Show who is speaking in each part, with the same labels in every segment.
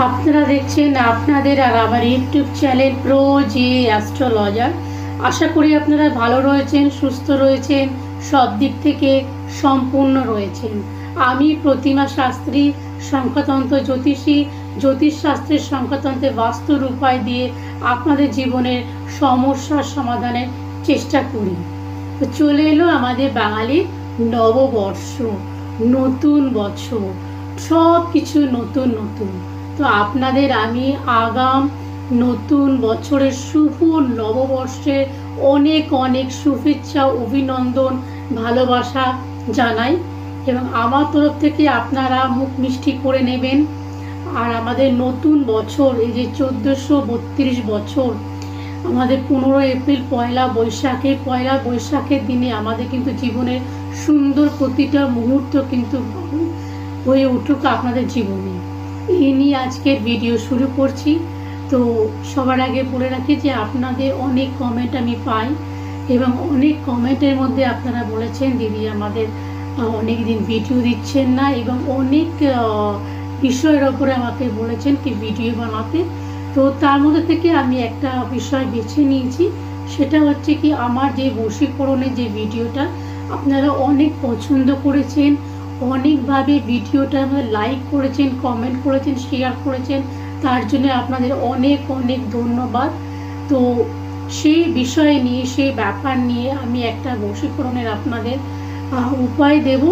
Speaker 1: আপনারা দেখছেন আপনাদের আর আমার ইউটিউব চ্যানেল প্রো জি অ্যাস্ট্রোলজার। আশা করি আপনারা ভালো রয়েছেন, সুস্থ রয়েছেন, সব দিক থেকে সম্পূর্ণ রয়েছেন। আমি প্রতিমা শাস্ত্রী, সংখ্যাতন্ত্র জ্যোতিষী, জ্যোতিষশাস্ত্রের সংখ্যাতন্ত্রের বাস্তুর উপায় দিয়ে আপনাদের জীবনের সমস্যার সমাধানের চেষ্টা করি। তো চলে এলো আমাদের বাঙালির নববর্ষ, নতুন বছর, সব কিছু নতুন নতুন। তো আপনাদের আমি আগাম নতুন বছরের শুভ নববর্ষে অনেক অনেক শুভেচ্ছা, অভিনন্দন, ভালোবাসা জানাই এবং আমার তরফ থেকে আপনারা মুখ মিষ্টি করে নেবেন। আর আমাদের নতুন বছর, এই যে 1432 বছর, আমাদের 15 এপ্রিল পয়লা বৈশাখের দিনে আমাদের কিন্তু জীবনের সুন্দর প্রতিটা মুহূর্ত কিন্তু হয়ে উঠুক আপনাদের জীবনে। এই নিয়ে আজকের ভিডিও শুরু করছি। তো সবার আগে বলে রাখি যে আপনাদের অনেক কমেন্ট আমি পাই এবং অনেক কমেন্টের মধ্যে আপনারা বলেছেন দিদি আমাদের অনেক দিন ভিডিও দিচ্ছেন না, এবং অনেক বিষয়ের ওপরে আমাকে বলেছেন কি ভিডিও বানাতে। তো তার মধ্যে থেকে আমি একটা বিষয় বেছে নিয়েছি, সেটা হচ্ছে কি আমার যে বশীকরণের যে ভিডিওটা আপনারা অনেক পছন্দ করেছেন, অনেকভাবে ভিডিওটা আমাদের লাইক করেছেন, কমেন্ট করেছেন, শেয়ার করেছেন, তার জন্য আপনাদের অনেক অনেক ধন্যবাদ। তো সেই বিষয় নিয়ে, সেই ব্যাপার নিয়ে আমি একটা বশীকরণের আপনাদের উপায় দেব।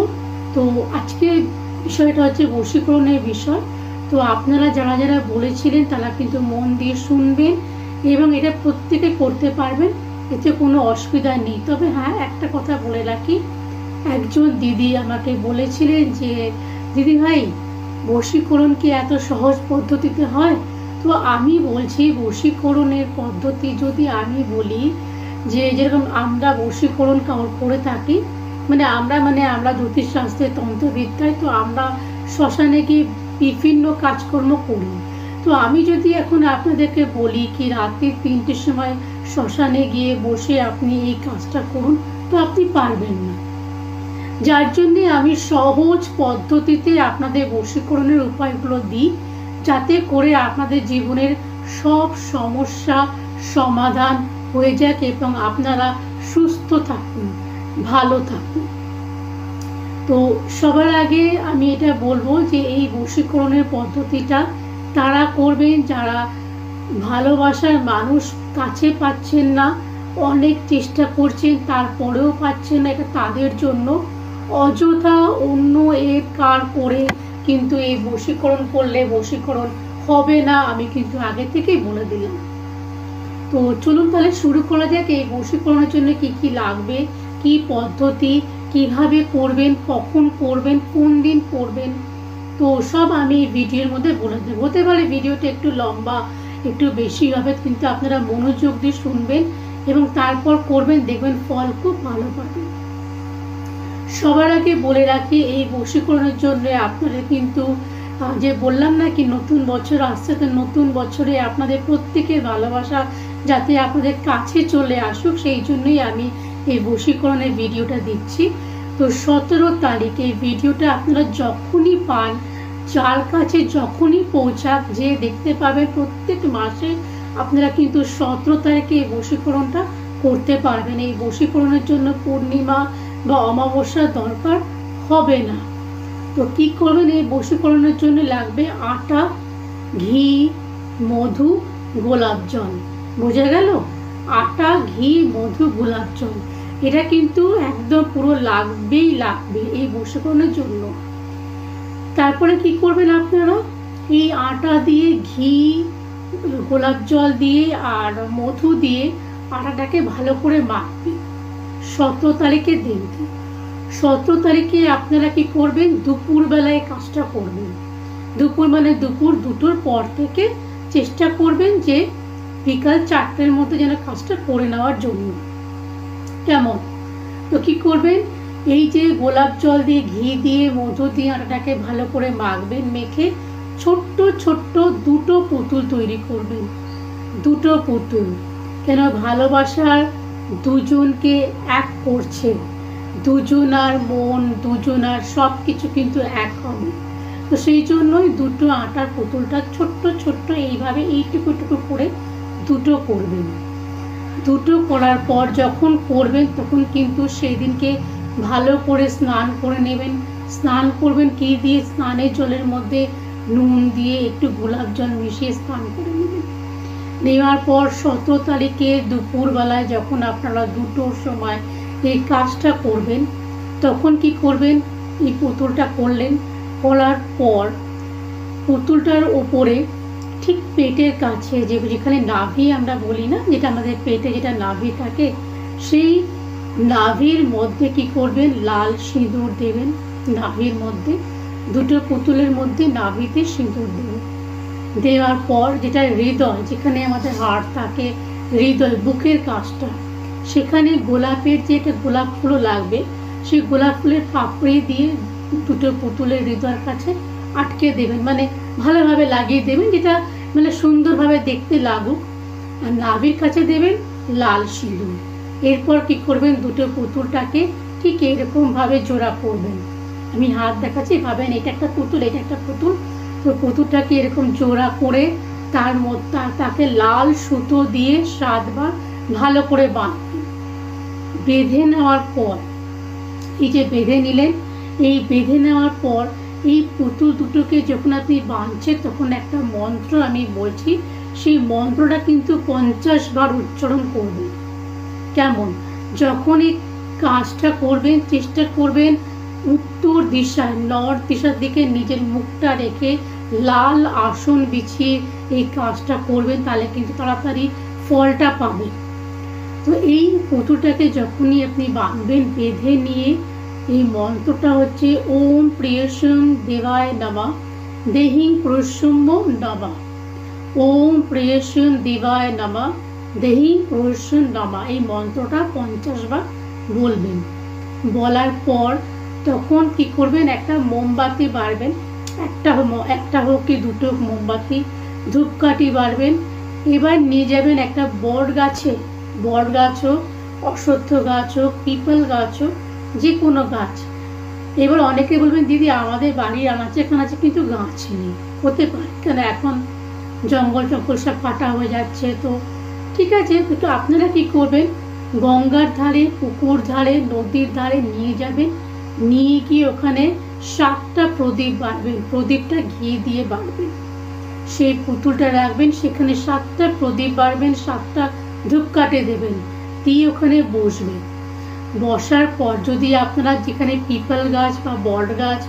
Speaker 1: তো আজকে বিষয়টা হচ্ছে বশীকরণের বিষয়। তো আপনারা যারা যারা বলেছিলেন তারা কিন্তু মন দিয়ে শুনবেন এবং এটা প্রত্যেকে করতে পারবেন, এতে কোনো অসুবিধা নেই। তবে হ্যাঁ, একটা কথা বলে রাখি, একজন দিদি আমাকে বলেছিলেন যে দিদি ভাই বশীকরণ কি এত সহজ পদ্ধতিতে হয়? তো আমি বলছি বশীকরণের পদ্ধতি যদি আমি বলি যে যেরকম আমরা বশীকরণ করে থাকি, আমরা জ্যোতিষশাস্ত্রের তন্ত্রবিদ্যায় তো আমরা শ্মশানে গিয়ে বিভিন্ন কাজকর্ম করি। তো আমি যদি এখন আপনাদেরকে বলি কি রাত্রি 3টের সময় শ্মশানে গিয়ে বসে আপনি এই কাজটা করুন, তো আপনি পারবেন না। যার জন্যে আমি সহজ পদ্ধতিতে আপনাদের বশীকরণের উপায়গুলো দিই, যাতে করে আপনাদের জীবনের সব সমস্যা সমাধান হয়ে যাক এবং আপনারা সুস্থ থাকুন, ভালো থাকুন। তো সবার আগে আমি এটা বলবো যে এই বশীকরণের পদ্ধতিটা তারা করবেন যারা ভালোবাসার মানুষ কাছে পাচ্ছেন না, অনেক চেষ্টা করছেন তারপরেও পাচ্ছেন না, এটা তাদের জন্য। অযথা অন্য কার করে কিন্তু এই বশীকরণ করলে বশীকরণ হবে না, আমি কিন্তু আগে থেকেই বলে দিলাম। তো চলুন তাহলে শুরু করা যাক। এই বশীকরণের জন্য কি কি লাগবে, কি পদ্ধতি, কিভাবে করবেন, কখন করবেন, কোন দিন করবেন, তো সব আমি এই ভিডিওর মধ্যে বলে দেবো। হতে পারে ভিডিওটা একটু লম্বা, একটু বেশি হবে, কিন্তু আপনারা মনোযোগ দিয়ে শুনবেন এবং তারপর করবেন, দেখবেন ফল খুব ভালো পাবেন। সবার আগে বলে রাখি এই বশীকরণের জন্য আপনাদের কিন্তু যে বললাম না কি নতুন বছর আসছে, তো নতুন বছরে আপনাদের প্রত্যেকের ভালোবাসা যাতে আপনাদের কাছে চলে আসুক, সেই জন্যই আমি এই বশীকরণের ভিডিওটা দিচ্ছি। তো 17 তারিখে এই ভিডিওটা আপনারা যখনই পান, যার কাছে যখনই পৌঁছাক, যে দেখতে পাবেন প্রত্যেক মাসে আপনারা কিন্তু 17 তারিখে এই বশীকরণটা করতে পারবেন। এই বশীকরণের জন্য পূর্ণিমা বা অমাবস্যার দরকার হবে না। তো কি করবেন, এই বশীকরণের জন্য লাগবে আটা, ঘি, মধু, গোলাপ জল। বোঝা গেল? আটা, ঘি, মধু, গোলাপ জল, এটা কিন্তু একদম পুরো লাগবেই লাগবে এই বশীকরণের জন্য। তারপরে কি করবেন আপনারা, এই আটা দিয়ে, ঘি, গোলাপ জল দিয়ে আর মধু দিয়ে আটাটাকে ভালো করে মাখবেন 17 তারিখের দিনকে। 17 তারিখে আপনারা কি করবেন, দুপুর বেলায় কাজটা করবেন। দুপুর দুপুর 2টোর পর থেকে চেষ্টা করবেন যে বিকাল 4টের মধ্যে যেন কাজটা করে নেওয়ার জন্য। কেমন? তো কি করবেন, এই যে গোলাপ জল দিয়ে, ঘি দিয়ে, মধু দিয়ে আটাটাকে ভালো করে মাখবেন। মেখে ছোট্ট ছোট্ট 2টো পুতুল তৈরি করবেন। 2টো পুতুল, কেন ভালোবাসার দুজনকে এক করছে, দুজনার মন, দুজনার সব কিছু কিন্তু এক হবে। তো সেই জন্যই দুটো আটার পুতুলটা ছোট্ট ছোট্ট এইভাবে এইটুকু টুকু করে দুটো করবেন। দুটো করার পর যখন করবেন তখন কিন্তু সেই দিনকে ভালো করে স্নান করে নেবেন। স্নান করবেন কি দিয়ে? স্নানের জলের মধ্যে নুন দিয়ে একটু গোলাপ জল মিশিয়ে স্নান করে নেবেন। নেওয়ার পর 17 তারিখে দুপুরবেলায় যখন আপনারা 2টোর সময় এই কাজটা করবেন তখন কি করবেন? এই পুতুলটা করলেন, করার পর পুতুলটার ওপরে ঠিক পেটের কাছে যেখানে নাভি আমরা বলি না, যেটা আমাদের পেটে যেটা নাভি থাকে, সেই নাভির মধ্যে কি করবেন? লাল সিঁদুর দেবেন। নাভির মধ্যে দুটো পুতুলের মধ্যে নাভিতে সিঁদুর দেবেন। দেওয়ার পর যেটা হৃদয়, যেখানে আমাদের হাড় থাকে, হৃদয় বুকের কাছটা, সেখানে গোলাপের যে একটা গোলাপ ফুলও লাগবে, সেই গোলাপ ফুলের পাপড়ি দিয়ে দুটো পুতুলের হৃদয়ের কাছে আটকে দেবেন, মানে ভালোভাবে লাগিয়ে দেবেন, যেটা মানে সুন্দরভাবে দেখতে লাগুক। আর নাভির কাছে দেবেন লাল সিঁদুর। এরপর কি করবেন? দুটো পুতুলটাকে ঠিক এরকম ভাবে জোড়া করবেন। আমি হাত দেখাচ্ছি, ভাবেন এটা একটা পুতুল, এটা একটা পুতুল। তো পুতুলটাকে এরকম জোড়া করে তার মধ্যে তাকে লাল সুতো দিয়ে 7 বার ভালো করে বাঁধবেন। বেঁধে নেওয়ার পর এই যে বেঁধে নিলেন, এই বেঁধে নেওয়ার পর এই পুতুল দুটোকে যখন আপনি বাঁধছেন তখন একটা মন্ত্র আমি বলছি, সেই মন্ত্রটা কিন্তু 50 বার উচ্চারণ করবেন। কেমন? যখন এই কাজটা করবেন চেষ্টা করবেন উত্তর দিশায়, নর্থ দিশার দিকে নিজের মুখটা রেখে লাল আসন বিছিয়ে এই কাজটা করবেন, তাহলে কিন্তু তাড়াতাড়ি ফলটা পাবে। তো এই পুতুলটাকে যখনই আপনি বাঁধবেন, বেঁধে নিয়ে এই মন্ত্রটা হচ্ছে ওম প্রিয়সম দেবায় নমঃ দেহিং প্রসম্য নমঃ। ওম প্রিয়সম দেবায় নমঃ দেহিং প্রসম নমঃ। এই মন্ত্রটা 50 বার বলবেন। বলার পর তখন কি করবেন? একটা মোমবাতি বাড়বেন, একটা হোক কি দুটো মোমবাতি, ধূপকাঠি বাড়বেন। এবার নিয়ে যাবেন একটা বট গাছে, বট গাছ হোক, অশ্বত্থ গাছ হোক, পিপল গাছ হোক, যে কোনো গাছ। এবার অনেকে বলবেন দিদি আমাদের বাড়ির আনাচে কানাচে কিন্তু গাছ নেই, হতে পারে কেন এখন জঙ্গল সব কাটা হয়ে যাচ্ছে। তো ঠিক আছে, তো আপনারা কি করবেন? গঙ্গার ধারে, পুকুর ধারে, নদীর ধারে নিয়ে যাবেন। নিয়ে গিয়ে ওখানে 7টা প্রদীপ বাঁধবেন, প্রদীপটা ঘি দিয়ে বাঁধবেন। সেই পুতুলটা রাখবেন, সেখানে 7টা প্রদীপ বাঁধবেন, 7টা ধূপকাঠি দেবেন, দিয়ে ওখানে বসবেন। বসার পর যদি আপনারা যেখানে পিপল গাছ বা বট গাছ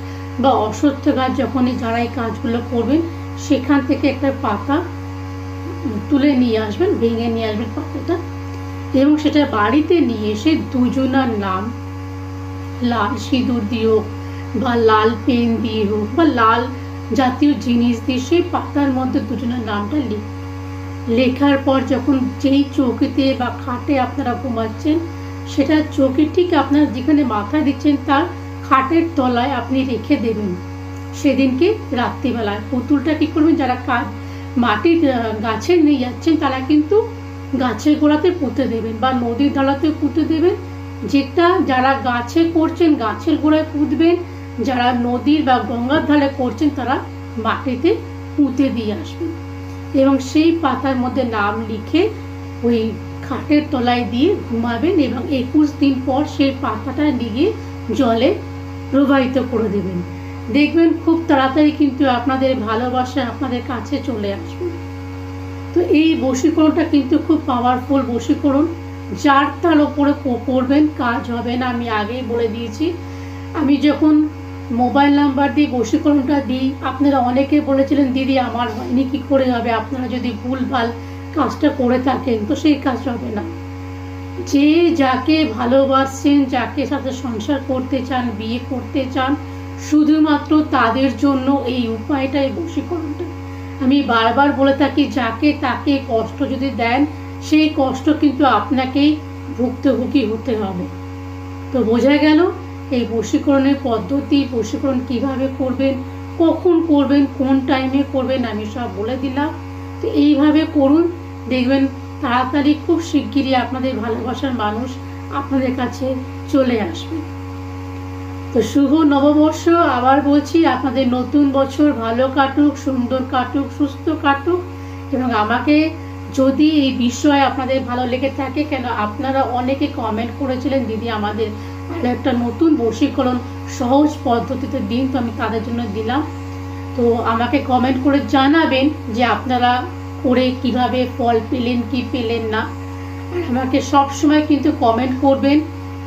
Speaker 1: বা অশ্বত্থ গাছ, যখনই যারা এই কাজগুলো করবেন সেখান থেকে একটা পাতা তুলে নিয়ে আসবেন, ভেঙে নিয়ে আসবেন পাতাটা, এবং সেটা বাড়িতে নিয়ে এসে দুজনার নাম লাল সিঁদুর দিয়ে হোক বা লাল পেন দিয়ে হোক বা লাল জাতীয় জিনিস দিয়ে সেই পাতার মধ্যে দুজনের নামটা লেখার পর যখন যেই চৌকিতে বা খাটে আপনারা ঘুমাচ্ছেন, সেটা চৌকি ঠিক আপনার যেখানে মাথা দিচ্ছেন তার খাটের তলায় আপনি রেখে দেবেন। সেদিনকে রাত্রিবেলায় পুতুলটা কি করবেন? যারা মাটির গাছে নিয়ে যাচ্ছেন তারা কিন্তু গাছের গোড়াতে পুঁতে দেবেন বা নদীর ধারাতে পুঁতে দেবেন। যেটা যারা গাছে করছেন গাছের গোড়ায় পুঁতবেন, যারা নদীর বা গঙ্গার ধারে করছেন তারা মাটিতে পুঁতে দিয়ে আসবেন, এবং সেই পাতার মধ্যে নাম লিখে ওই খাটের তলায় দিয়ে ঘুমাবেন, এবং 21 দিন পর সেই পাতাটা নিয়ে জলে প্রবাহিত করে দেবেন। দেখবেন খুব তাড়াতাড়ি কিন্তু আপনাদের ভালোবাসা আপনাদের কাছে চলে আসবে। তো এই বশীকরণটা কিন্তু খুব পাওয়ারফুল বশীকরণ, যার তার ওপরে করবেন কাজ হবে না। আমি আগেই বলে দিয়েছি, আমি যখন মোবাইল নাম্বার দিয়ে বশীকরণটা দিই, আপনারা অনেকে বলেছিলেন দিদি আমার হয়নি, কি করে হবে? আপনারা যদি ভুলভাল কাজটা করে থাকেন তো সেই কাজ হবে না। যে যাকে ভালোবাসছেন, যাকে সাথে সংসার করতে চান, বিয়ে করতে চান, শুধুমাত্র তাদের জন্য এই উপায়টা, এই বশীকরণটা। আমি বারবার বলে থাকি, যাকে তাকে কষ্ট যদি দেন সেই কষ্ট কিন্তু আপনাকেই ভুক্তভোগী হতে হবে। তো বোঝা গেল এই বশীকরণের পদ্ধতি, বশীকরণ কিভাবে করবেন, কখন করবেন, কোন টাইমে করবেন, আমি সব বলে দিলাম। তো এইভাবে করুন, দেখবেন তাড়াতাড়ি খুব শিগগিরই আপনাদের ভালোবাসার মানুষ আপনাদের কাছে চলে আসবে। তো তো শুভ নববর্ষ। আবার বলছি, আপনাদের নতুন বছর ভালো কাটুক, সুন্দর কাটুক, সুস্থ কাটুক। এবং আমাকে যদি এই বিষয় আপনাদের ভালো লেগে থাকে, কেন আপনারা অনেকে কমেন্ট করেছিলেন দিদি আমাদের আরো একটা নতুন বশীকরণ সহজ পদ্ধতিতে দিন, তো আমি তাদের জন্য দিলাম। তো আমাকে কমেন্ট করে জানাবেন যে আপনারা করে কিভাবে ফল পেলেন কি পেলেন না। আর আমাকে সব সময় কিন্তু কমেন্ট করবেন।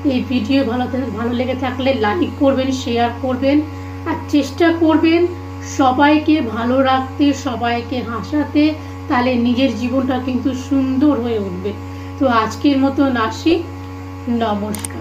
Speaker 1: এই ভিডিও ভালো লেগে থাকলে লাইক করবেন, শেয়ার করবেন, আর চেষ্টা করবেন সবাইকে ভালো রাখতে, সবাইকে হাসাতে, তাহলে নিজের জীবনটা কিন্তু সুন্দর হয়ে উঠবে। তো আজকের মতো আসি, নমস্কার।